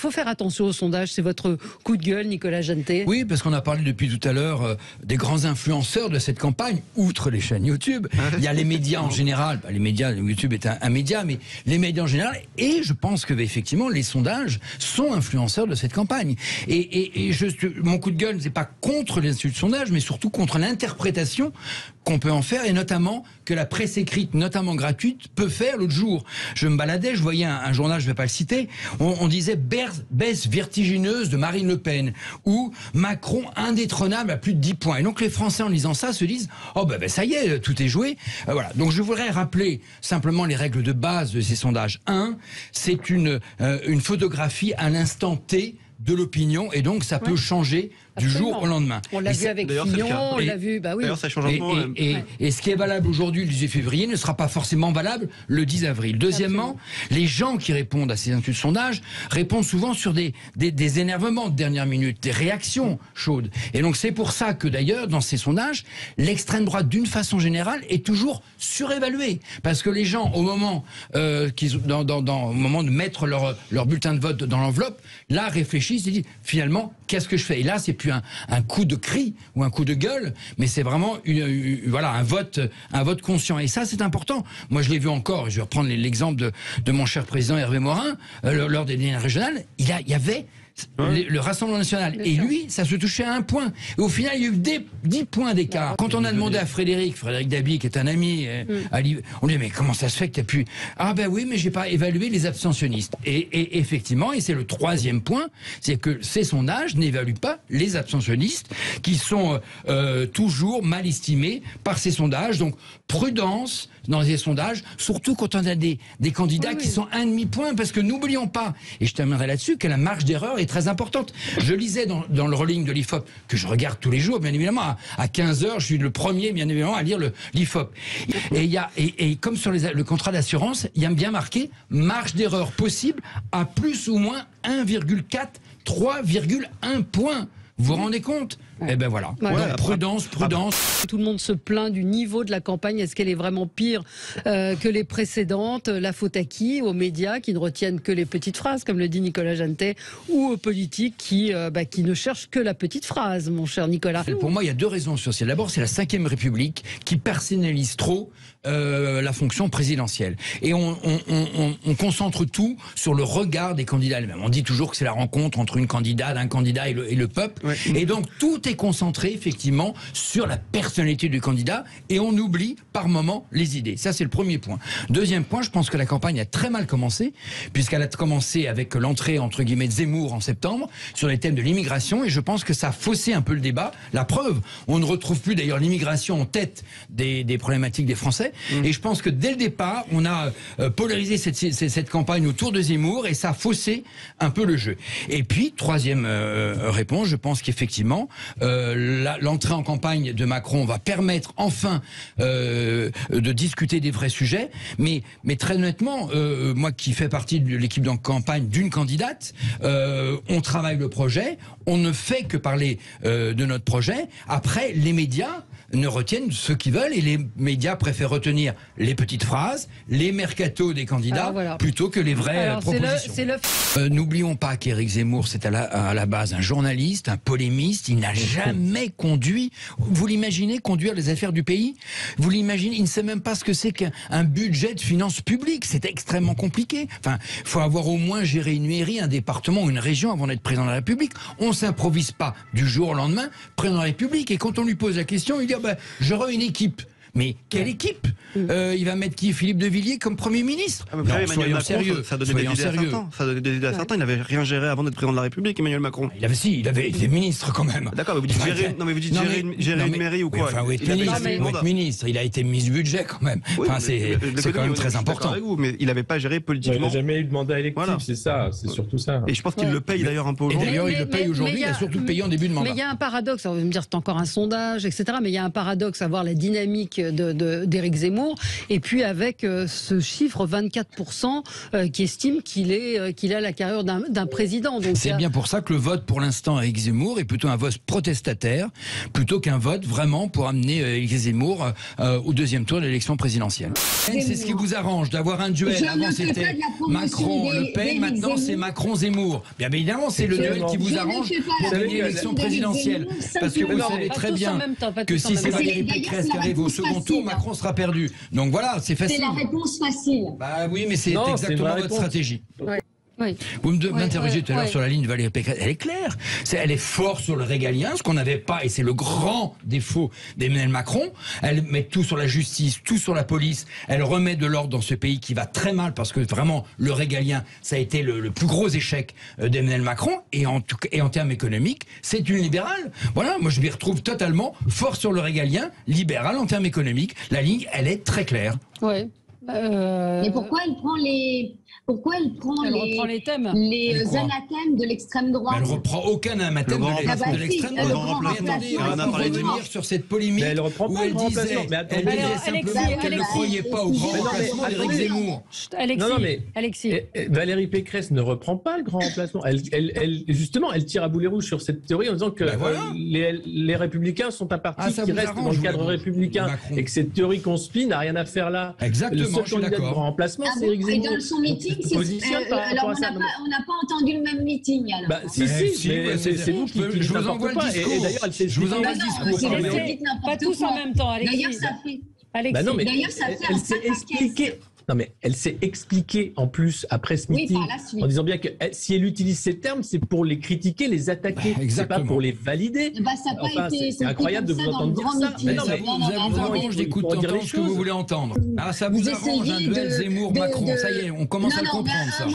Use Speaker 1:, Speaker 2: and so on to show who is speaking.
Speaker 1: faut faire attention aux sondages. C'est votre coup de gueule, Nicolas Jeantet.
Speaker 2: Oui, parce qu'on a parlé depuis tout à l'heure des grands influenceurs de cette campagne, outre les chaînes YouTube. Il y a les médias en général. Les médias, YouTube est un média, mais les médias en général. Et je pense que effectivement, les sondages sont influenceurs de cette campagne. Et mon coup de gueule, c'est pas contre les instituts de sondage, mais surtout contre l'interprétation qu'on peut en faire, et notamment que la presse écrite, notamment gratuite, peut faire. L'autre jour, je me baladais, je voyais un journal, je ne vais pas le citer, on disait baisse vertigineuse de Marine Le Pen, ou Macron indétrônable à plus de 10 points. Et donc les Français, en lisant ça, se disent « Oh ben ça y est, tout est joué ». Voilà. Donc je voudrais rappeler simplement les règles de base de ces sondages. 1, c'est une photographie à l'instant T de l'opinion, et donc ça peut changer du jour au lendemain.
Speaker 1: On l'a vu avec Fillon, on l'a vu, bah oui.
Speaker 3: D'ailleurs, ça change un peu.
Speaker 2: Et ce qui est valable aujourd'hui, le 18 février, ne sera pas forcément valable le 10 avril. Deuxièmement, les gens qui répondent à ces instituts de sondage répondent souvent sur des énervements de dernière minute, des réactions chaudes. Et donc c'est pour ça que d'ailleurs, dans ces sondages, l'extrême droite, d'une façon générale, est toujours surévaluée. Parce que les gens, au moment, au moment de mettre leur bulletin de vote dans l'enveloppe, là réfléchissent et disent finalement, qu'est-ce que je fais? Et là, c'est plus un coup de cri ou un coup de gueule, mais c'est vraiment voilà, un vote conscient. Et ça, c'est important. Moi, je l'ai vu encore, et je vais reprendre l'exemple de mon cher président Hervé Morin, lors des dernières régionales, il y avait le Rassemblement National. Et lui, ça se touchait à 1 point. Et au final, il y a eu 10 points d'écart. Quand on a demandé à Frédéric Dabi, qui est un ami, on lui dit, mais comment ça se fait que tu as pu... Ah ben oui, mais j'ai pas évalué les abstentionnistes. Et effectivement, et c'est le 3e point, c'est que ces sondages n'évaluent pas les abstentionnistes, qui sont toujours mal estimés par ces sondages. Donc, prudence dans les sondages, surtout quand on a des candidats qui sont 1,5 point, parce que n'oublions pas, et je terminerai là-dessus, que la marge d'erreur est très importante. Je lisais dans le rolling de l'IFOP, que je regarde tous les jours, bien évidemment, à 15h, je suis le premier, bien évidemment, à lire l'IFOP. Et comme sur le contrat d'assurance, il y a bien marqué marge d'erreur possible à plus ou moins 1,4, 3,1 points. Vous vous rendez compte? Eh ben voilà. Donc, prudence.
Speaker 1: Tout le monde se plaint du niveau de la campagne. Est-ce qu'elle est vraiment pire que les précédentes? La faute à qui? Aux médias qui ne retiennent que les petites phrases, comme le dit Nicolas Jeantet, ou aux politiques qui ne cherchent que la petite phrase, mon cher Nicolas?
Speaker 2: Pour moi, il y a 2 raisons essentielles. D'abord, c'est la 5e République qui personnalise trop la fonction présidentielle. Et on concentre tout sur le regard des candidats eux-mêmes. On dit toujours que c'est la rencontre entre un candidat et le peuple. Ouais. Et donc, tout est concentré, effectivement, sur la personnalité du candidat, et on oublie, par moment, les idées. Ça, c'est le premier point. Deuxième point, je pense que la campagne a très mal commencé, puisqu'elle a commencé avec l'entrée, entre guillemets, de Zemmour en septembre, sur les thèmes de l'immigration, et je pense que ça a faussé un peu le débat. La preuve, on ne retrouve plus, d'ailleurs, l'immigration en tête des problématiques des Français. Et je pense que, dès le départ, on a polarisé cette campagne autour de Zemmour, et ça a faussé un peu le jeu. Et puis, troisième réponse, je pense qu'effectivement, l'entrée en campagne de Macron va permettre enfin de discuter des vrais sujets, mais très honnêtement, moi qui fais partie de l'équipe de campagne d'une candidate, on travaille le projet, on ne fait que parler de notre projet. Après, les médias ne retiennent ce qu'ils veulent, et les médias préfèrent retenir les petites phrases, les mercatos des candidats, plutôt que les vraies propositions. N'oublions pas qu'Éric Zemmour, c'est à la base un journaliste, un polémiste. Il n'a jamais conduit. Vous l'imaginez conduire les affaires du pays? Vous l'imaginez? Il ne sait même pas ce que c'est qu'un budget de finances publiques. C'est extrêmement compliqué. Enfin, il faut avoir au moins géré une mairie, un département ou une région avant d'être président de la République. On ne s'improvise pas du jour au lendemain président de la République. Et quand on lui pose la question, il dit j'aurai une équipe. Mais quelle équipe? Il va mettre qui? Philippe de Villiers comme Premier ministre?
Speaker 3: Soyons sérieux. Ça donnait des idées à certains. Il n'avait rien géré avant d'être président de la République, Emmanuel Macron.
Speaker 2: Il avait été ministre quand même.
Speaker 3: D'accord, mais vous dites gérer une mairie ou quoi?
Speaker 2: Enfin, être ministre, il a été ministre du budget quand même. Enfin, c'est quand même très important.
Speaker 3: Mais il n'avait pas géré politiquement.
Speaker 4: Il n'a jamais eu de mandat électif, c'est ça, c'est surtout ça.
Speaker 3: Et je pense qu'il le paye d'ailleurs un peu aujourd'hui.
Speaker 2: Et d'ailleurs, il le paye aujourd'hui, il a surtout payé en début de mandat.
Speaker 1: Mais il y a un paradoxe, on va me dire c'est encore un sondage, etc. Mais il y a un paradoxe à voir la dynamique d'Éric Zemmour, et puis avec ce chiffre 24% qui estime qu'il a la carrure d'un président.
Speaker 2: C'est bien pour ça que le vote pour l'instant à Éric Zemmour est plutôt un vote protestataire, plutôt qu'un vote vraiment pour amener Éric Zemmour au deuxième tour de l'élection présidentielle. C'est ce qui vous arrange d'avoir un duel. Avant c'était Macron-Le Pen, maintenant c'est Macron-Zemmour. Bien évidemment, c'est le duel qui vous arrange pour gagner l'élection présidentielle. Parce que vous savez très bien que si c'est Valérie Pécresse qui arrive au second tour, Macron sera perdu. Donc voilà, c'est facile.
Speaker 5: C'est la réponse facile.
Speaker 2: Bah oui, mais c'est exactement votre stratégie.
Speaker 1: Oui.
Speaker 2: Vous m'interrogez tout à l'heure sur la ligne de Valérie Pécresse. Elle est claire. Elle est forte sur le régalien, ce qu'on n'avait pas, et c'est le grand défaut d'Emmanuel Macron. Elle met tout sur la justice, tout sur la police. Elle remet de l'ordre dans ce pays qui va très mal, parce que vraiment, le régalien, ça a été le plus gros échec d'Emmanuel Macron. Et en termes économiques, c'est une libérale. Voilà, moi je m'y retrouve totalement fort sur le régalien, libéral en termes économiques. La ligne, elle est très claire.
Speaker 1: Oui.
Speaker 5: Mais pourquoi elle prend les
Speaker 1: thèmes,
Speaker 5: les anathèmes de l'extrême droite?
Speaker 2: Elle ne reprend aucun anathème de l'extrême droite.
Speaker 3: Attendez,
Speaker 2: on va revenir sur cette polémique où elle disait simplement qu'elle ne croyait pas au grand remplacement d'Éric Zemmour.
Speaker 1: Alexis.
Speaker 4: Valérie Pécresse ne reprend pas le grand remplacement. Justement, elle tire à boulet rouge sur cette théorie en disant que les Républicains sont un parti qui reste dans le cadre républicain et que cette théorie conspire n'a rien à faire là.
Speaker 2: Exactement.
Speaker 4: Le seul candidat de grand remplacement, c'est Éric Zemmour.
Speaker 5: Et dans son meeting, alors on n'a pas entendu le même meeting. Alors.
Speaker 4: Si, c'est vous qui
Speaker 2: je vous envoie le discours.
Speaker 4: Et d'ailleurs,
Speaker 2: je vous envoie le discours.
Speaker 1: Pas tous en même temps, Alexis.
Speaker 5: D'ailleurs, ça fait
Speaker 4: elle s'est expliquée. Non mais elle s'est expliquée en plus après ce meeting en disant bien que si elle utilise ces termes, c'est pour les critiquer, les attaquer, c'est pas pour les valider. C'est incroyable de vous entendre dire ça.
Speaker 2: Mais non, ça vous arrange d'entendre ce que vous voulez entendre. Ah, ça vous arrange un duel Zemmour-Macron. Ça y est, on commence à le comprendre ça.